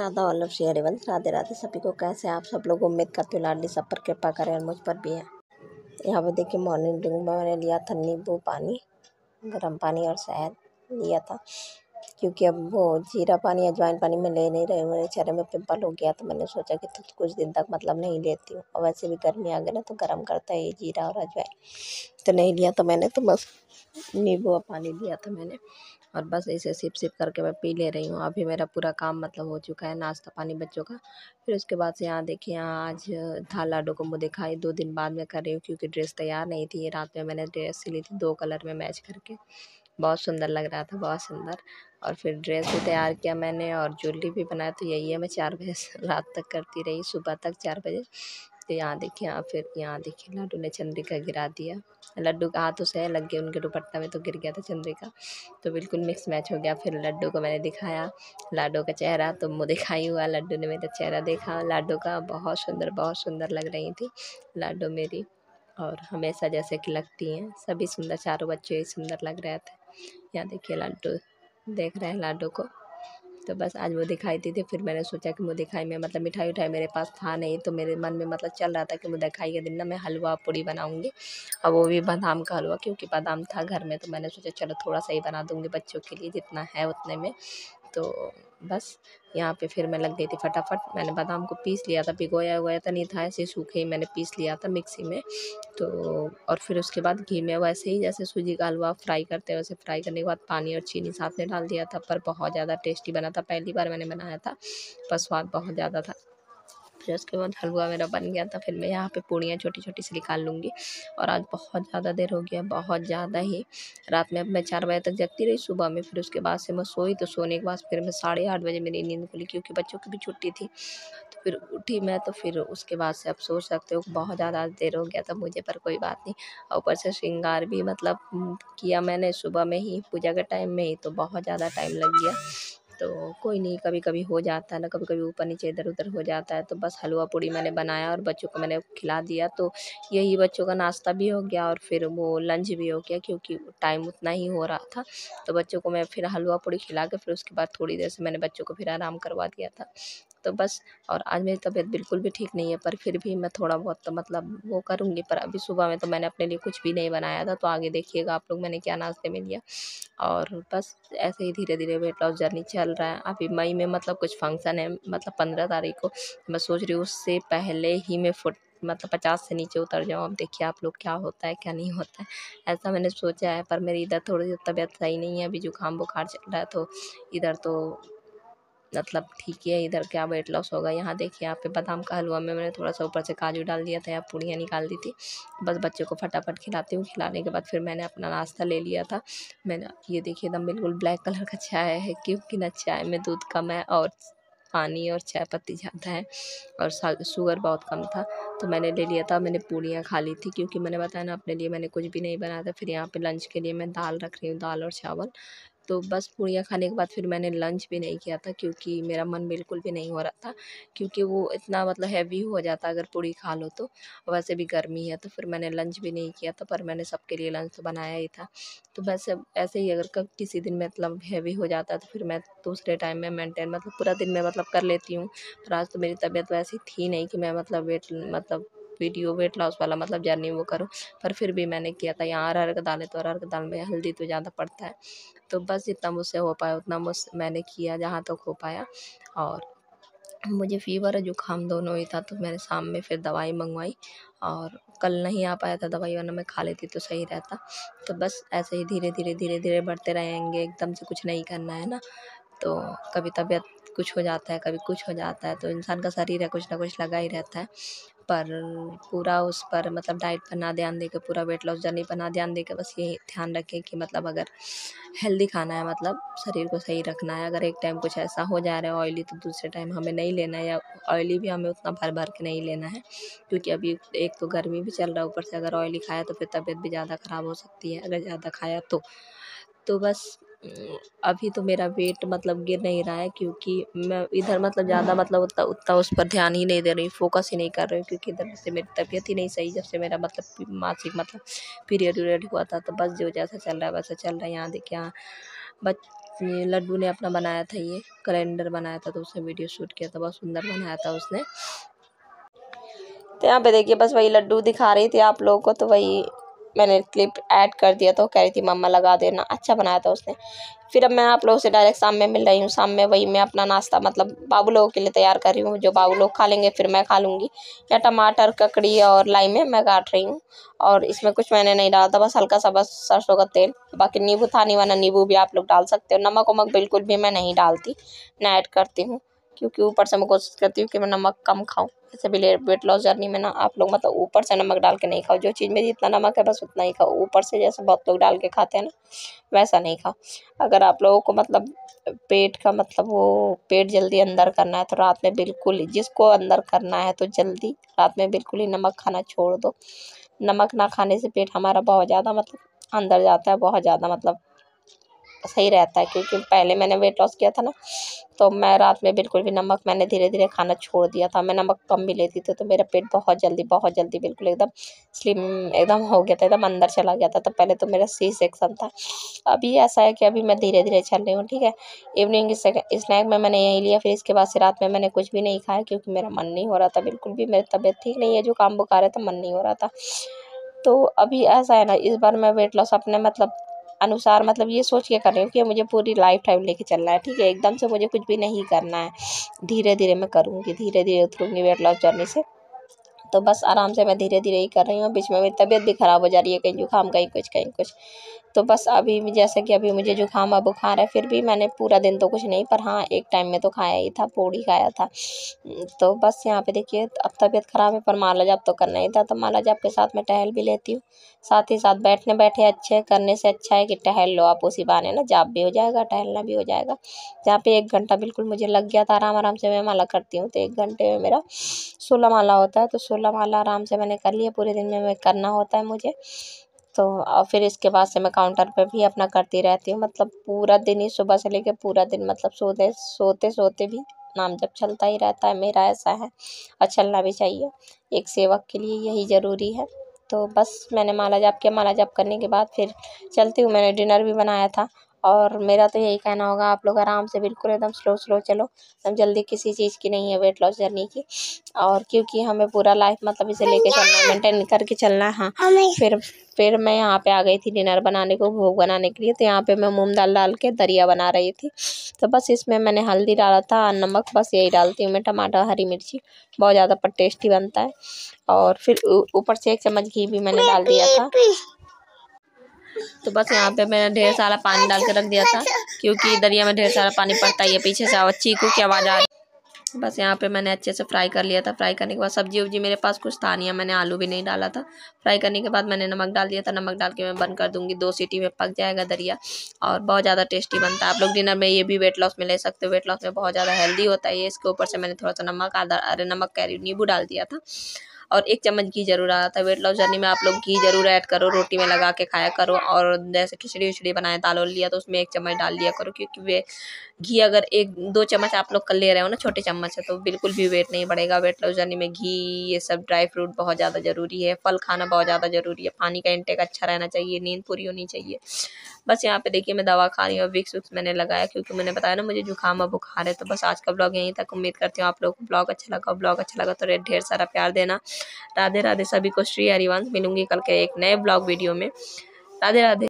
राधा वल्लभ श्री हरिवंश। राधे राधे सभी को। कैसे आप सब लोग? उम्मीद करती हूँ लाडली सब पर कृपा करें और मुझ पर भी है। यहाँ पे देखिए मॉर्निंग ड्रिंक में मैंने लिया था नींबू पानी, गर्म पानी और शहद लिया था, क्योंकि अब वो जीरा पानी अजवाइन पानी में ले नहीं रही, मेरे चेहरे में पिंपल हो गया तो मैंने सोचा कि कुछ दिन तक मतलब नहीं लेती हूँ। और वैसे भी गर्मी आ गई ना तो गर्म करता है ये जीरा और अजवाइन, तो नहीं लिया। तो मैंने तो बस नींबू और पानी लिया था मैंने, और बस इसे सिप सिप करके मैं पी ले रही हूँ। अभी मेरा पूरा काम मतलब हो चुका है, नाश्ता पानी बच्चों का। फिर उसके बाद से यहाँ देखिए, यहाँ आज था लाडो को मुँह दिखाई 2 दिन बाद में कर रही हूँ, क्योंकि ड्रेस तैयार नहीं थी। ये रात में मैंने ड्रेस सिली थी 2 कलर में मैच करके, बहुत सुंदर लग रहा था, बहुत सुंदर। और फिर ड्रेस भी तैयार किया मैंने और ज्वेलरी भी बनाया। तो यही है, मैं 4 बजे रात तक करती रही, सुबह तक 4 बजे। तो यहाँ देखिए, फिर यहाँ देखिए लाडू ने चंद्रिका गिरा दिया। लड्डू का हाथों से लग गया उनके दुपट्टा में, तो गिर गया था चंद्रिका, तो बिल्कुल मिक्स मैच हो गया। फिर लड्डू को मैंने दिखाया लाडो का चेहरा, तो मुँह दिखाई हुआ। लड्डू ने मेरा चेहरा देखा लाडो का, बहुत सुंदर लग रही थी लाडो मेरी, और हमेशा जैसे कि लगती हैं सभी सुंदर, चारों बच्चे ही सुंदर लग रहे थे। यहाँ देखिए लाडो देख रहे हैं लाडो को। तो बस आज वो दिखाई दी थी। फिर मैंने सोचा कि मुँह दिखाई में मतलब मिठाई उठाई मेरे पास था नहीं, तो मेरे मन में मतलब चल रहा था कि मुँह दिखाई के दिन ना मैं हलवा पूड़ी बनाऊंगी, और वो भी बादाम का हलवा, क्योंकि बादाम था घर में। तो मैंने सोचा चलो थोड़ा सा ही बना दूंगी बच्चों के लिए, जितना है उतने में। तो बस यहाँ पे फिर मैं लग गई थी फटाफट। मैंने बादाम को पीस लिया था, भिगोया हुआ तो नहीं था, ऐसे सूखे ही मैंने पीस लिया था मिक्सी में। तो और फिर उसके बाद घी में वैसे ही जैसे सूजी का हलवा फ्राई करते हैं वैसे फ्राई करने के बाद पानी और चीनी साथ में डाल दिया था। पर बहुत ज़्यादा टेस्टी बना था, पहली बार मैंने बनाया था, पर स्वाद बहुत ज़्यादा था। फिर उसके बाद हलवा मेरा बन गया था। फिर मैं यहाँ पे पूड़ियाँ छोटी छोटी सी निकाल लूँगी। और आज बहुत ज़्यादा देर हो गया, बहुत ज़्यादा ही। रात में अब मैं 4 बजे तक जगती रही सुबह में। फिर उसके बाद से मैं सोई, तो सोने के बाद फिर मैं 8:30 बजे मेरी नींद खुली, क्योंकि बच्चों की भी छुट्टी थी। तो फिर उठी मैं, तो फिर उसके बाद से आप सोच सकते हो बहुत ज़्यादा देर हो गया था मुझे, पर कोई बात नहीं। और ऊपर से श्रृंगार भी मतलब किया मैंने सुबह में ही, पूजा के टाइम में ही, तो बहुत ज़्यादा टाइम लग गया। तो कोई नहीं, कभी कभी हो जाता है ना, कभी कभी ऊपर नीचे इधर उधर हो जाता है। तो बस हलवा पूड़ी मैंने बनाया और बच्चों को मैंने खिला दिया, तो यही बच्चों का नाश्ता भी हो गया और फिर वो लंच भी हो गया, क्योंकि टाइम उतना ही हो रहा था। तो बच्चों को मैं फिर हलवा पूड़ी खिला के फिर उसके बाद थोड़ी देर से मैंने बच्चों को फिर आराम करवा दिया था। तो बस, और आज मेरी तबीयत बिल्कुल भी ठीक नहीं है, पर फिर भी मैं थोड़ा बहुत तो मतलब वो करूँगी। पर अभी सुबह में तो मैंने अपने लिए कुछ भी नहीं बनाया था, तो आगे देखिएगा आप लोग मैंने क्या नाश्ते में लिया। और बस ऐसे ही धीरे धीरे वेट लॉस जर्नी चल रहा है। अभी मई में मतलब कुछ फंक्शन है, मतलब 15 तारीख को। मैं सोच रही हूँ उससे पहले ही मैं मतलब 50 से नीचे उतर जाऊँ। अब देखिए आप लोग क्या होता है क्या नहीं होता है, ऐसा मैंने सोचा है। पर मेरी इधर थोड़ी सी तबीयत सही नहीं है, अभी जुकाम बुखार चल रहा है, तो इधर तो मतलब ठीक ही है। इधर क्या वेट लॉस होगा। यहाँ देखिए यहाँ पे बादाम का हलवा में मैंने थोड़ा सा ऊपर से काजू डाल दिया था, या पूड़ियाँ निकाल दी थी। बस बच्चों को फटाफट खिलाती हूँ। खिलाने के बाद फिर मैंने अपना नाश्ता ले लिया था। मैंने ये देखिए एकदम बिल्कुल ब्लैक कलर का चाय है, क्योंकि ना चाय में दूध कम है और पानी और चाय पत्ती ज़्यादा है, और शुगर बहुत कम था। तो मैंने ले लिया था। मैंने पूड़ियाँ खा ली थी, क्योंकि मैंने बताया ना अपने लिए मैंने कुछ भी नहीं बनाया था। फिर यहाँ पे लंच के लिए मैं दाल रख रही हूँ, दाल और चावल। तो बस पूड़ियाँ खाने के बाद फिर मैंने लंच भी नहीं किया था, क्योंकि मेरा मन बिल्कुल भी नहीं हो रहा था, क्योंकि वो इतना मतलब हैवी हो जाता अगर पूड़ी खा लो तो। वैसे भी गर्मी है, तो फिर मैंने लंच भी नहीं किया था। पर मैंने सबके लिए लंच तो बनाया ही था। तो बस अब ऐसे ही अगर कब किसी दिन मतलब हैवी हो जाता है तो फिर मैं दूसरे टाइम में मेंटेन मतलब पूरा दिन में मतलब कर लेती हूँ। पर आज तो मेरी तबीयत वैसी थी नहीं कि मैं मतलब वीडियो वेट लॉस वाला मतलब जर्नी वो करूँ। पर फिर भी मैंने किया था। यहाँ अरहर की दाल है, तो अरहर की दाल में हल्दी तो ज़्यादा पड़ता है। तो बस जितना मुझसे हो पाया उतना मैंने किया, जहाँ तक हो पाया। और मुझे फ़ीवर और जुकाम दोनों ही था, तो मैंने शाम में फिर दवाई मंगवाई, और कल नहीं आ पाया था दवाई, वरना मैं खा लेती तो सही रहता। तो बस ऐसे ही धीरे धीरे बढ़ते रहेंगे, एकदम से कुछ नहीं करना है ना। तो कभी तबीयत कुछ हो जाता है, कभी कुछ हो जाता है, तो इंसान का शरीर है कुछ ना कुछ लगा ही रहता है। पर पूरा उस पर मतलब डाइट पर ना ध्यान देकर, पूरा वेट लॉस जर्नी पर ना ध्यान देकर, बस ये ध्यान रखें कि मतलब अगर हेल्दी खाना है, मतलब शरीर को सही रखना है। अगर एक टाइम कुछ ऐसा हो जा रहा है ऑयली, तो दूसरे टाइम हमें नहीं लेना है, या ऑयली भी हमें उतना भर भर के नहीं लेना है, क्योंकि अभी एक तो गर्मी भी चल रहा है, ऊपर से अगर ऑयली खाया तो फिर तबीयत भी ज़्यादा ख़राब हो सकती है अगर ज़्यादा खाया तो बस अभी तो मेरा वेट मतलब गिर नहीं रहा है, क्योंकि मैं इधर मतलब ज़्यादा मतलब उतना उतना उस पर ध्यान ही नहीं दे रही, फोकस ही नहीं कर रही हूँ, क्योंकि इधर से मेरी तबीयत ही नहीं सही जब से मेरा मतलब मासिक मतलब पीरियड हुआ था। तो बस जो जैसा चल रहा है वैसा चल रहा है। यहाँ देखिए, यहाँ ये लड्डू ने अपना बनाया था, ये कैलेंडर बनाया था, तो उसने वीडियो शूट किया था, बहुत सुंदर बनाया था उसने। तो यहाँ पे देखिए बस वही लड्डू दिखा रही थी आप लोगों को, तो वही मैंने क्लिप ऐड कर दिया। तो कह रही थी मम्मा लगा देना, अच्छा बनाया था उसने। फिर अब मैं आप लोगों से डायरेक्ट शाम में मिल रही हूँ। शाम में वही मैं अपना नाश्ता मतलब बाबू लोगों के लिए तैयार कर रही हूँ, जो बाबू लोग खा लेंगे फिर मैं खा लूँगी। या टमाटर, ककड़ी और लाइमें मैं काट रही हूँ, और इसमें कुछ मैंने नहीं डाला था, बस हल्का सा बस सरसों का तेल। बाकी नींबू था नहीं, वरना नींबू भी आप लोग डाल सकते हो। नमक वमक बिल्कुल भी मैं नहीं डालती, ना ऐड करती हूँ, क्योंकि ऊपर से मैं कोशिश करती हूँ कि मैं नमक कम खाऊं। जैसे भी वेट लॉस जर्नी में ना आप लोग मतलब ऊपर से नमक डाल के नहीं खाओ, जो चीज़ में जितना नमक है बस उतना ही खाओ। ऊपर से जैसे बहुत लोग डाल के खाते हैं ना, वैसा नहीं खाओ। अगर आप लोगों को मतलब पेट का मतलब वो पेट जल्दी अंदर करना है, तो रात में बिल्कुल, जिसको अंदर करना है तो जल्दी रात में बिल्कुल ही नमक खाना छोड़ दो। नमक ना खाने से पेट हमारा बहुत ज़्यादा मतलब अंदर जाता है, बहुत ज़्यादा मतलब सही रहता है। क्योंकि पहले मैंने वेट लॉस किया था ना, तो मैं रात में बिल्कुल भी नमक मैंने धीरे धीरे खाना छोड़ दिया था। मैं नमक कम भी लेती थी, तो मेरा पेट बहुत जल्दी बिल्कुल एकदम स्लिम एकदम हो गया था, एकदम अंदर चला गया था। तो पहले तो मेरा सी सेक्शन था। अभी ऐसा है कि अभी मैं धीरे धीरे चल रही हूँ, ठीक है। इवनिंग स्नैक में मैंने यही लिया, फिर इसके बाद से रात में मैंने कुछ भी नहीं खाया, क्योंकि मेरा मन नहीं हो रहा था बिल्कुल भी। मेरी तबीयत ठीक नहीं है, जो काम बुखार है, तो मन नहीं हो रहा था। तो अभी ऐसा है ना, इस बार मैं वेट लॉस अपने मतलब अनुसार मतलब ये सोच के कर रही हूँ कि मुझे पूरी लाइफ टाइम लेके चलना है, ठीक है। एकदम से मुझे कुछ भी नहीं करना है, धीरे धीरे मैं करूँगी, धीरे धीरे उतरूँगी वेट लॉस जर्नी से। तो बस आराम से मैं धीरे धीरे ही कर रही हूँ। बीच में मेरी तबीयत भी ख़राब हो जा रही है, कहीं जुकाम कहीं कुछ कहीं कुछ। तो बस अभी जैसे कि अभी मुझे जुकाम और बुखार है, फिर भी मैंने पूरा दिन तो कुछ नहीं, पर हाँ एक टाइम में तो खाया ही था, पूड़ी खाया था। तो बस यहाँ पे देखिए अब तबीयत ख़राब है, पर माला जाप तो करना ही था, तो माला जाप के साथ मैं टहल भी लेती हूँ। साथ ही साथ बैठने बैठे अच्छे करने से अच्छा है कि टहल लो आप, उसी बहाने ना जाप भी हो जाएगा, टहलना भी हो जाएगा। जहाँ पे 1 घंटा बिल्कुल मुझे लग गया था, आराम आराम से मैं माला करती हूँ, तो 1 घंटे में मेरा 16 माला होता है। तो 16 माला आराम से मैंने कर लिया, पूरे दिन में मैं करना होता है मुझे। तो और फिर इसके बाद से मैं काउंटर पे भी अपना करती रहती हूँ, मतलब पूरा दिन ही, सुबह से लेकर पूरा दिन, मतलब सोते सोते भी नाम जप चलता ही रहता है मेरा, ऐसा है। और चलना भी चाहिए, एक सेवक के लिए यही ज़रूरी है। तो बस मैंने माला जाप किया, माला जाप करने के बाद फिर चलती हूँ। मैंने डिनर भी बनाया था, और मेरा तो यही कहना होगा आप लोग आराम से बिल्कुल एकदम स्लो स्लो चलो, एकदम जल्दी किसी चीज़ की नहीं है वेट लॉस जर्नी की। और क्योंकि हमें पूरा लाइफ मतलब इसे लेके चलना है, मेंटेन करके चलना है। हाँ, फिर मैं यहाँ पे आ गई थी डिनर बनाने को, भोग बनाने के लिए। तो यहाँ पे मैं मूंग दाल डाल के दरिया बना रही थी। तो बस इसमें मैंने हल्दी डाला था, नमक, बस यही डालती हूँ मैं, टमाटर, हरी मिर्ची, बहुत ज़्यादा पर टेस्टी बनता है। और फिर ऊपर से 1 चम्मच घी भी मैंने डाल दिया था। तो बस यहाँ पे मैंने ढेर सारा पानी डाल के रख दिया था, क्योंकि दरिया में ढेर सारा पानी पड़ता ही है। पीछे से आवाज़, चीकू की आवाज़ आ रही। बस यहाँ पे मैंने अच्छे से फ्राई कर लिया था। फ्राई करने के बाद सब्जी उब्जी मेरे पास कुछ था नहीं है, मैंने आलू भी नहीं डाला था। फ्राई करने के बाद मैंने नमक डाल दिया था। नमक डाल के मैं बंद कर दूँगी, 2 सीटी में पक जाएगा दरिया, और बहुत ज़्यादा टेस्टी बनता है। आप लोग डिनर में ये भी वेट लॉस में ले सकते हो, वेट लॉस में बहुत ज़्यादा हेल्दी होता है ये। इसके ऊपर से मैंने थोड़ा सा नमक कह रही हूँ, नींबू डाल दिया था, और 1 चम्मच घी जरूर डाला था। वेट लॉस जर्नी में आप लोग घी जरूर ऐड करो, रोटी में लगा के खाया करो। और जैसे खिचड़ी उचड़ी बनाए, दाल वाल लिया, तो उसमें 1 चम्मच डाल लिया करो, क्योंकि वे घी अगर 1-2 चम्मच आप लोग कर ले रहे हो ना, छोटे चम्मच है, तो बिल्कुल भी वेट नहीं बढ़ेगा। वेट लॉस जर्नी में घी, ये सब ड्राई फ्रूट बहुत ज़्यादा ज़रूरी है, फल खाना बहुत ज़्यादा ज़रूरी है, पानी का इंटेक अच्छा रहना चाहिए, नींद पूरी होनी चाहिए। बस यहाँ पे देखिए मैं दवा खा रही हूँ, विक्स विक्स मैंने लगाया, क्योंकि मैंने बताया ना मुझे जुकाम और बुखार है। तो बस आज का ब्लॉग यहीं तक। उम्मीद करती हूँ आप लोगों को ब्लॉग अच्छा लगा तो ढेर सारा प्यार देना। राधे राधे सभी को, श्री हरिवंश। मिलूंगी कल के एक नए ब्लॉग वीडियो में। राधे राधे।